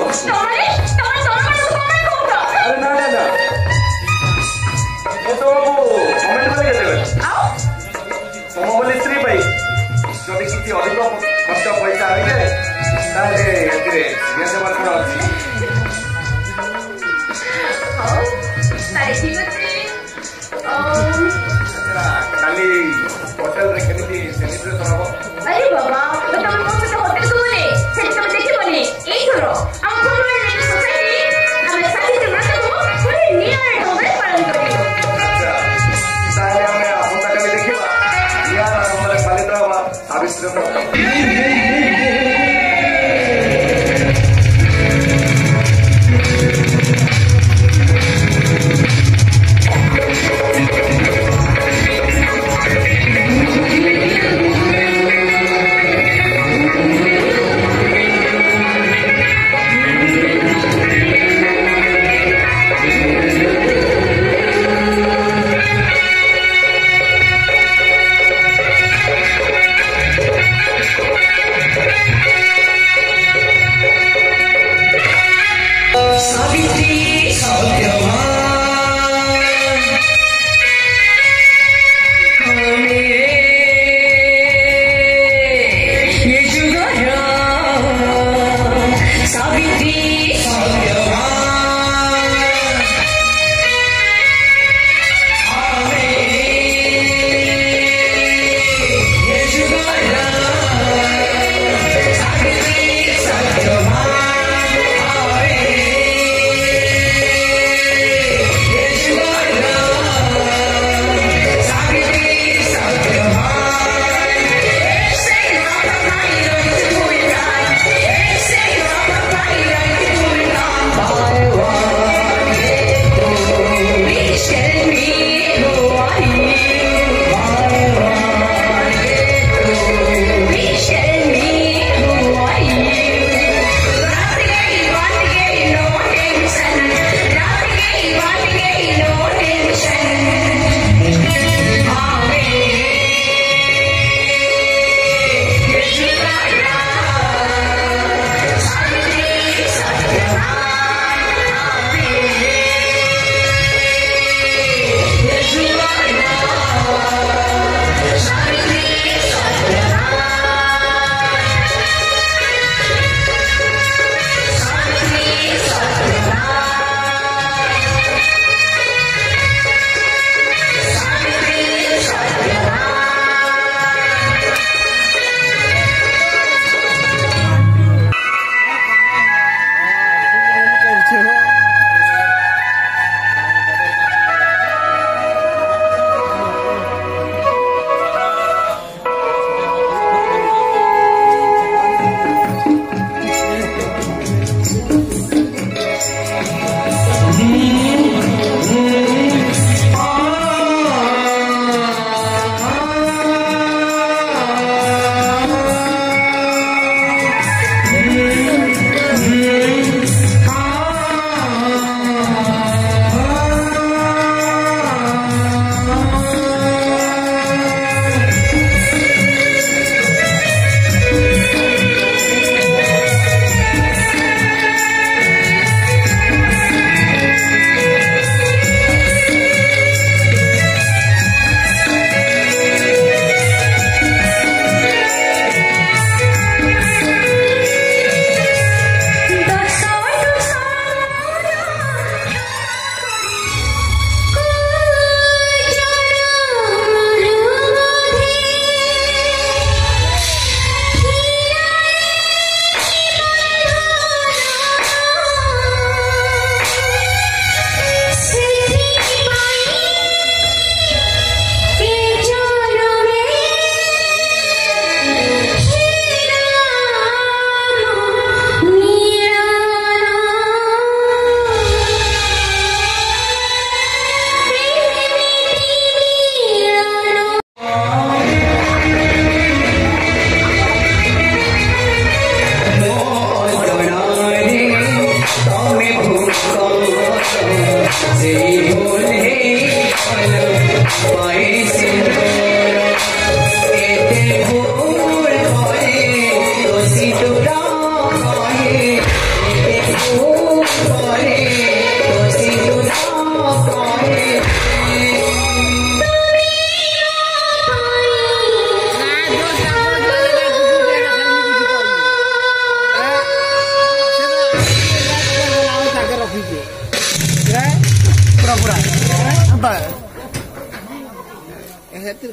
अरे ना ना ये तो कमेंट करके तुम बोले स्त्री भाई जब किसी अधिक खर्च पैसा आए खाली होटेल रे केमिति सेलिब्रेशन हबो। अरे बाबा तो तुम को तो होटल को बोले सेट तुम देखिबोनी एई थरो हम कोन रे सोसाइटी हम साथी के माता को पूरे नियर ढंगे पालन करियो। अच्छा ताले हमें आपन तक देखिबा यार हमरे पालित हवा आविष्कृत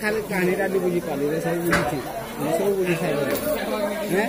खाली कहानीटा भी बुझी पाली रे सब बुझी सब बुझी साइड हैं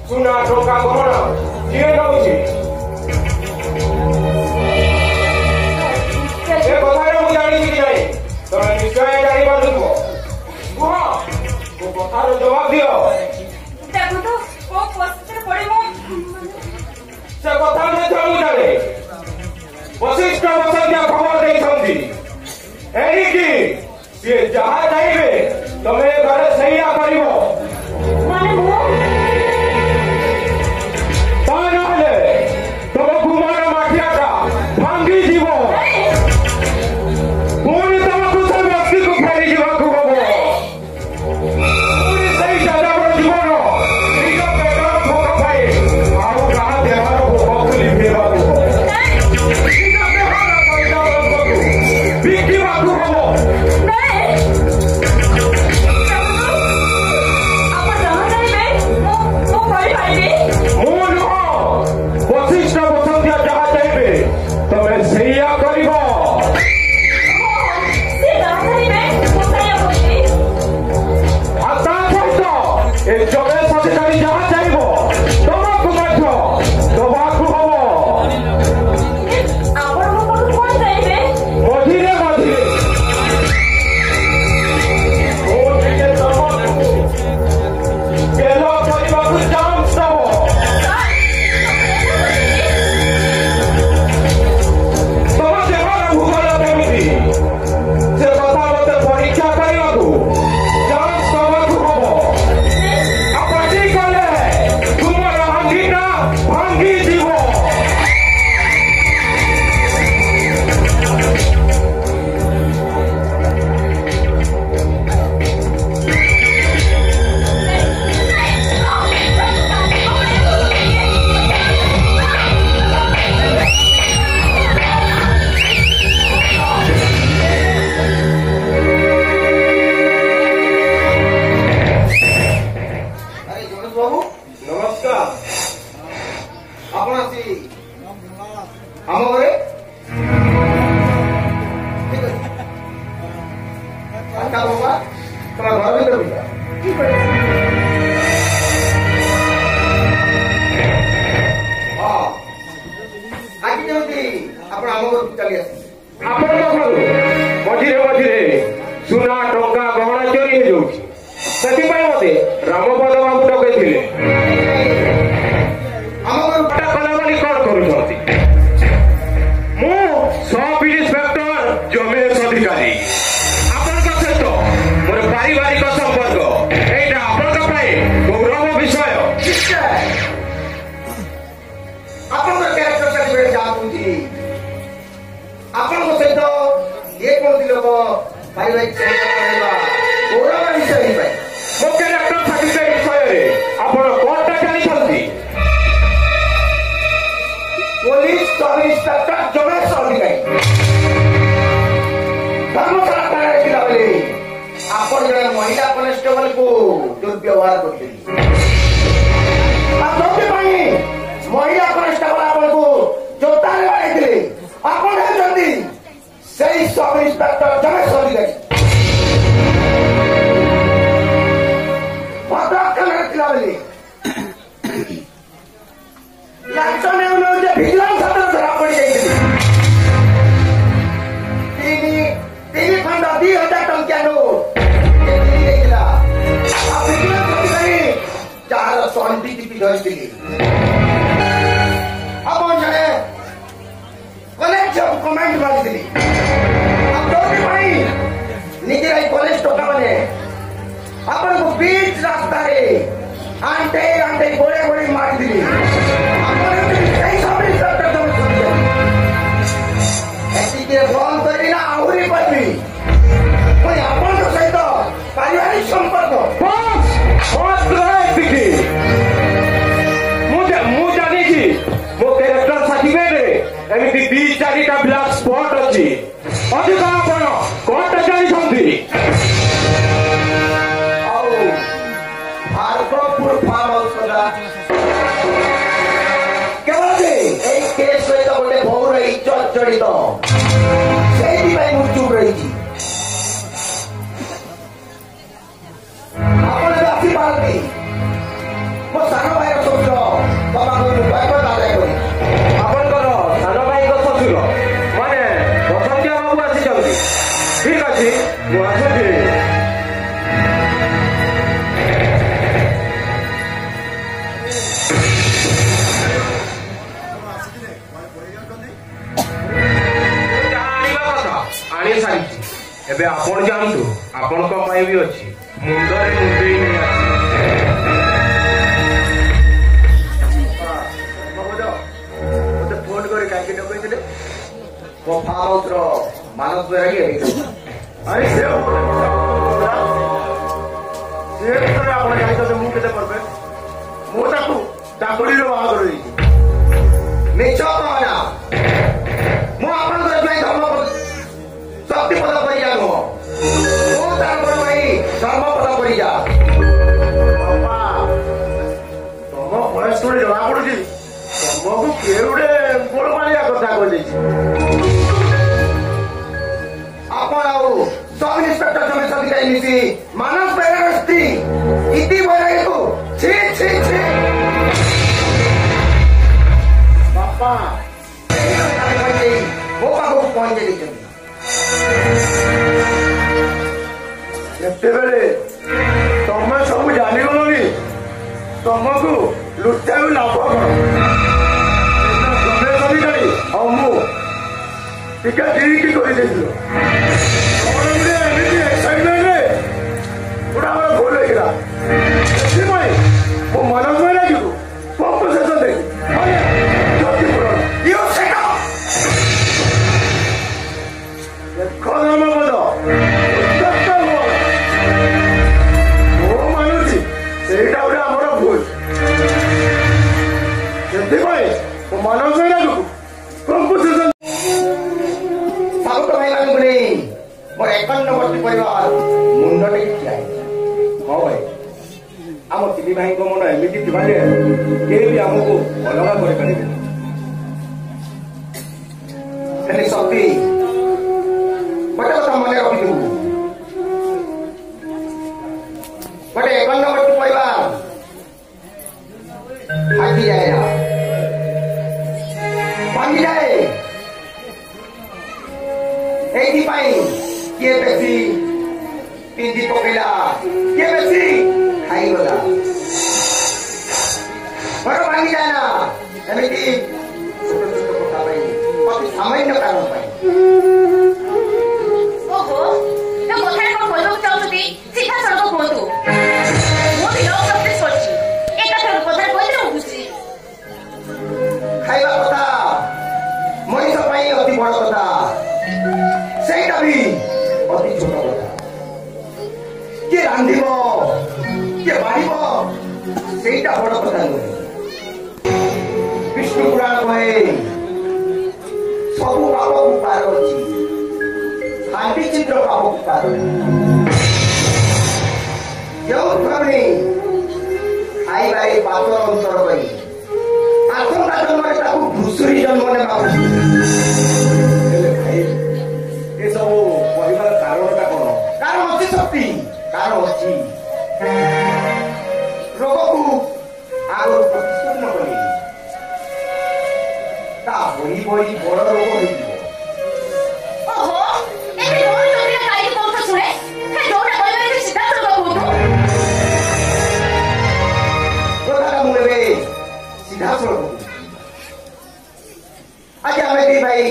सुना टोका गहना किए नौछि आरो जवाब दियो देखो तो को पस्तर पड़े मो से कथा में जाऊ जाने वशिष्ठ वसंतिया खबर देइछंती एही की से जहां जाइबे तमे घरे सैया करिवो माने मो तानाले तम कुमार माठियाटा भांगी जीवो पुणी तमकु से व्यक्ति को फेरी जीवाकु हबो पुणी सही जाजावर जीवन निज पेटर भोग पाए आउ कहा देहर भोग लिखेबाकु निज देहर पैदा बंदकु बिकिबाकु हबो वशिष्ठ वसंतिया जहाँ जाइबे तमे सैया करिबो आता सहित ए जबे सधिकारी जहाँ जाइबो तमकु मध्य दबाकु हबो मझिरे मझिरे ओ निजे तमकु केलो करिबाकु चांस दबो से कथा मते परीक्षा करिबाकु जांच करबाकु हबो आपत्ति कले तुमर हांगीटा भांगी जीवो बाबू नमस्कार आपण आसी हम घरे ठीक है अच्छा बाबा तुम्हारा घर भीतर बुझा हाँ आज जल्दी आपण हम घर चली आसी आपण मझिरे मझिरे सुना टंका गहना चोरी हो जाउछि ସେଥିପାଇଁ ମତେ ରାମପଦ ବାବୁ ଡକେଇଥିଲେ हम घर କଲା ବୋଲି କଣ କରୁଛନ୍ତି ମୁଁ ସବ୍ ଇନ୍ସପେକ୍ଟର ଜମେଶ ଅଧିକାରୀ ଆପଣଙ୍କ ସହିତ ମୋର ପାରିବାରିକ ସମ୍ପର୍କ ଏଇଟା ଆପଣଙ୍କ ପାଇଁ ଗୌରବ ବିଷୟ ଆପଣଙ୍କ କ୍ୟାରେକ୍ଟର ସାର୍ଟିଫିକେଟ ଯାଉଛନ୍ତି ଆପଣଙ୍କ ସହିତ ଇଏ କୌଣସି ଲୋକ ପାରିବାରିକ ସମ୍ପର୍କ ଗୌରବ ବିଷୟ ହେଇପାରେ ମୋ କ୍ୟାରେକ୍ଟର ସାର୍ଟିଫିକେଟ ବିଷୟରେ ଆପଣ କଣଟା ଜାଣିଛନ୍ତି पुलिस सब इंस्पेक्टर जमेश अधिकारी धर्मशाला थाना जिला बेले आपण जड़े महिला कनेस्टेबल को दुर्व्यवहार करते महिला कनेस्टेबल आपण को जोतारे बाड़े आपण हेउछंती सेही सब इंस्पेक्टर जमेश अधिकारी भद्रक थाना जिला बेले लाचन भिजिलेंस धरा पड़ जाइए तीन खंड 2000 टंकिया नोट जार सन्धि धरती अब जड़े कलेज कमेंट मारी निजे कलेज टोका मैंने अपन को बीच रास्ता आंटे आंटे गोड़े गोड़े मारी बंद करी ना आहरी पड़वी पुणी आपण सहित पारिवारिक संपर्क ମୁଁ ଜାଣିଛି ମୋ କ୍ୟାରେକ୍ଟର ସାର୍ଟିଫିକେଟରେ ଏମିତି 2-4ଟା ବ୍ଲାକ୍ ସ୍ପଟ ଅଛି ଅଧିକ ଆପଣ କଣଟା ଜାଣିଛନ୍ତି ଆଉ ଭାର୍ଗବପୁର ଫାର୍ମ ହାଉସ କଥା କେବଳ ଯେ ଏଇ କେସ୍ ସହିତ ଗୋଟେ ବହୁର ଇଜ୍ଜତ ଜଡ଼ିତ ସେଇଥିପାଇଁ ମୁଁ ଚୁପ୍ ରହିଛି ଆପଣ ଏବେ ଆସିପାରନ୍ତି ମୋ ସାନ ଭାଇର ଶ୍ୱଶୁର ବାପାଙ୍କୁ କହିବ ଆଦାୟ କରି ଆପଣଙ୍କର ସାନ ଭାଇଙ୍କ ଶ୍ୱଶୁର ମାନେ ବସନ୍ତିଆ ବାବୁ ଆସିଛନ୍ତି ଠିକ ଅଛି ମୁଁ ଆସୁଛି ଏବେ ଆପଣ ଜାଣନ୍ତୁ ଆପଣଙ୍କ ପାଇଁ ବି ଅଛି ମୁଣ୍ଡରେ ମୁଣ୍ଡେଇ ନେଇ ଆସି ମତେ ଫୋନ କରି କାହିଁକି ଡକେଇଥିଲେ ମୋ ଫାର୍ମ ହାଉସର ମାନସ ବେରାଗି ଆରେ ସେ ଭିତରେ ଆପଣ ଜାଣିଛନ୍ତି ମୁଁ କେତେ ପରଫେକ୍ଟ ମୁଁ ତାକୁ ଚାକୁରିର ବାହାଘର ଦେଇଛି ମିଛ କହନା ମୁଁ ଆପଣଙ୍କର ପାଇଁ ଧର୍ମ ଶକ୍ତିପଦ ପରିଜା ନୁହଁ ମୁଁ ତାଙ୍କର ପାଇଁ ଧର୍ମପଦ ପରିଜା ତମ ବୟସ ଗୋଟେ ଜଣା ପଡୁଛି ତମକୁ କିଏ ଗୋଟେ ଗୋଳମାଳିଆ କଥା କହିଦେଇଛି ଆପଣ ଆଉ ସବ୍ ଇନ୍ସପେକ୍ଟର ଜମେଶ ଅଧିକାରୀ ମିଶି ମାନସ ବେହେରାର ସ୍ତ୍ରୀ ଇତି ବୈରାଗୀକୁ ଛି ଛି ଛି ବାପା ମୋ ପାଖକୁ ପହଞ୍ଚେଇ ଦେଇଛନ୍ତି ଯେତେବେଳେ ତମେ ସବୁ ଜାଣିଗଲଣି ତମକୁ ଲୁଚାଇବୁ ଲାଭ କଣ ଜମେଶ ଅଧିକାରୀ ଆଉ ମୁଁ ଟିକେ ଡିରିକି କରିଦେଇଥିଲୁ ଏମିତି ଏକ୍ସାଇଟମେଣ୍ଟରେ ଗୋଟା ଆମର ଭୁଲ ହେଇଗଲା ସେଥିପାଇଁ ମୋ ମାନସ ବେହେରାଗୀକୁ କମ୍ପନସେସନ ଦେଇ କ୍ଷତିପୂରଣ ଦେଖ ଧର୍ମପଦ ମୁଁ ମାନୁଛି ସେଇଟା ଗୋଟେ ଆମର ଭୁଲ ସେଥିପାଇଁ ମୋ ମାନସ ବେହେରାଗୀକୁ କମ୍ପନସେସନ ସାବୁକ ଭାଇମାନଙ୍କୁ ନେଇ ମୋର 51 ପରିବାର ମୁଣ୍ଡ ଟେକି ଠିଆ ହେଇଛି ହଁ ଭାଇ ଆମ ତିନି ଭାଇଙ୍କ ମନ ଏମିତି ଥିବା ଯେ କେହି ବି ଆମକୁ ଅଲଗା କରିପାରିବେନି ହେଲେ ଶକ୍ତି ଗୋଟେ କଥା ମନେ ରଖିଥିବୁ ଗୋଟେ 51 ପରିବାର ଭାଙ୍ଗିଯାଏ ନା ଭାଙ୍ଗିଯାଏ এইপাই কিଏ বেশি পিন্ধি পকেইলা কিଏ বেশি খাইগলা ঘর ভাঙি যায় না এমনি ছোট ছোট কথা পাই অতি সামান্য কারণ পাই ଓହୋ ତ କଥାରେ କଣ କହିବାକୁ ଚାହୁଁଛନ୍ତି ସିଧା ସଡ଼କ କୁହନ୍ତୁ ମୁଁ ବି ଲଭ୍ ସକ୍ସେସ୍ କରିଛି ଏକାଥର କଥାରେ କହିଲେ ମୁଁ ଖୁସି ଖାଇବା କଥା ମଣିଷ ପାଇଁ ଅତି ବଡ଼ କଥା ସେଇଟା ବି ଅତି ଛୋଟ କଥା କିଏ ରାନ୍ଧିବ କିଏ ବାଢ଼ିବ ସେଇଟା ବଡ଼ କଥା ନୁହେଁ ବିଷ୍ଣୁ ପୁରାଣ କହେ ସବୁ ପାପକୁ ପାର ଅଛି ଖାଣ୍ଟି ଚିତ୍ର ପାପକୁ ପାର ଯେଉଁଥିରେ ଖାଇବାରେ ପାତର ଅନ୍ତର କରି ଆସନ୍ତା ଜନ୍ମରେ ତାକୁ ଘୁଷୁରୀ ଜନ୍ମ ନେବାକୁ ହେଲେ ଭାଇ ଏସବୁ କହିବାର କାରଣଟା କଣ କାରଣ ଅଛି ଶକ୍ତି କାରଣ ଅଛି ରୋଗକୁ ଆଗରୁ ପ୍ରତିଶୋଧନ କଲି ତା ବଢି ବଢି ବଡ ରୋଗ ହେଇଯିବ ଓହୋ ଏବେ ମୋର ଚୋରିଆ କାହିଁକି କହୁଛ ଶୁଣେ ହେ ଯୋଉଟା କହିବେ ସିଧା ସଡ଼କ କୁହନ୍ତୁ କଥାଟା ମୁଁ ଏବେ ସିଧାସଳଖ ଆଜି ଆମେ ଦି ଭାଇ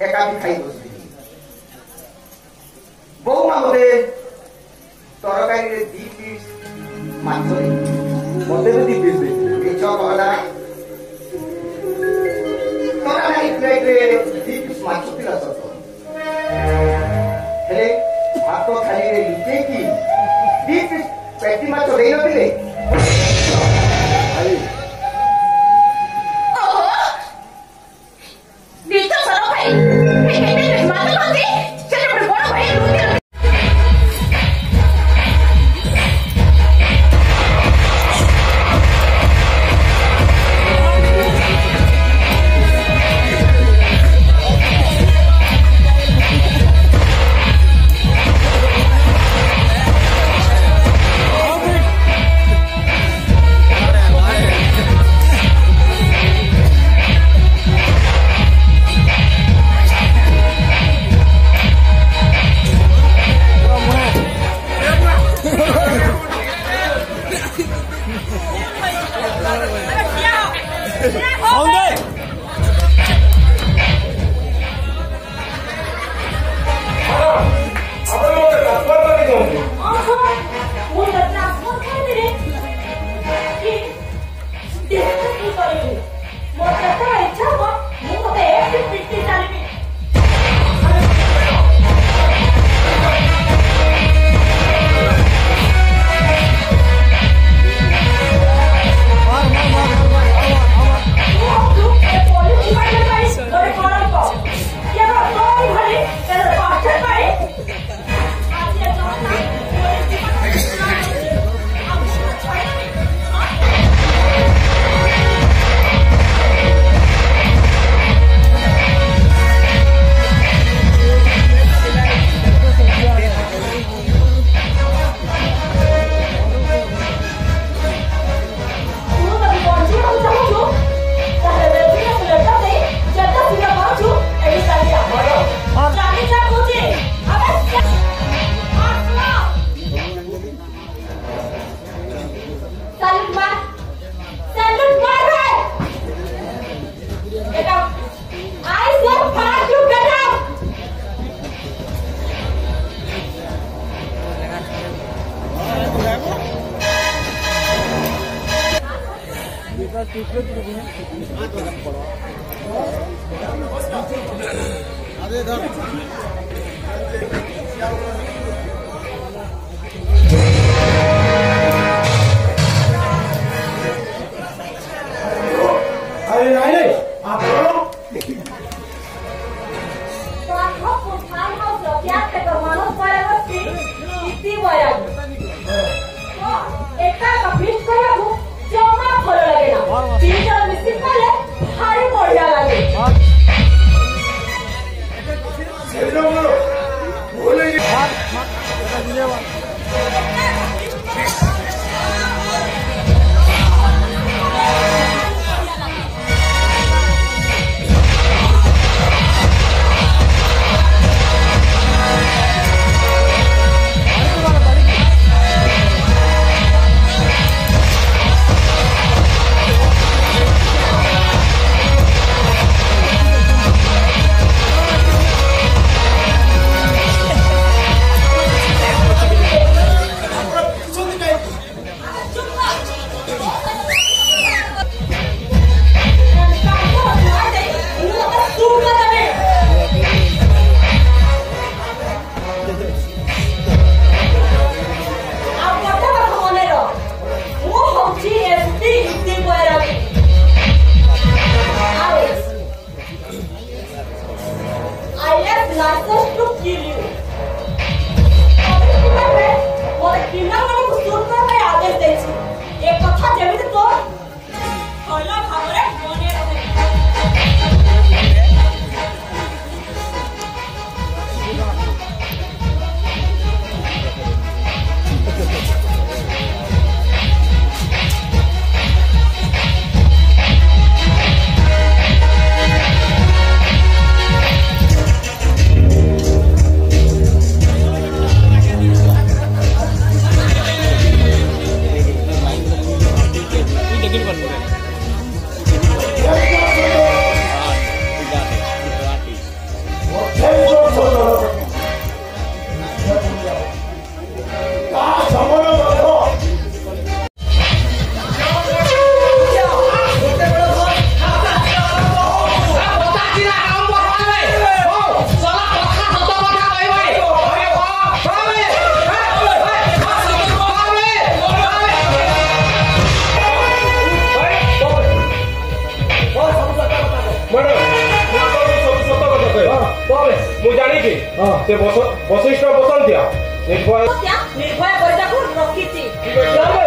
ଏକାଠି ଖାଇ ବସିଥିଲି ବୋଉମା ମତେ ତରକାରୀରେ 2 ପିସ୍ ମାଛ ମତେ ବି 2 ପିସ୍ ଦେଇଥିଲେ ମିଛ କହନା ତରକାରୀ ପ୍ଲେଟରେ 2 ପିସ୍ ମାଛ ଥିଲା ସତ ହେଲେ ଭାତ ଥାଳିରେ ଲୁଚେଇକି 2 ପିସ୍ ପେଟି ମାଛ ଦେଇନଥିଲେ वशिष्ठ बसंतिया निर्भय निर्भय बजाको रखिछि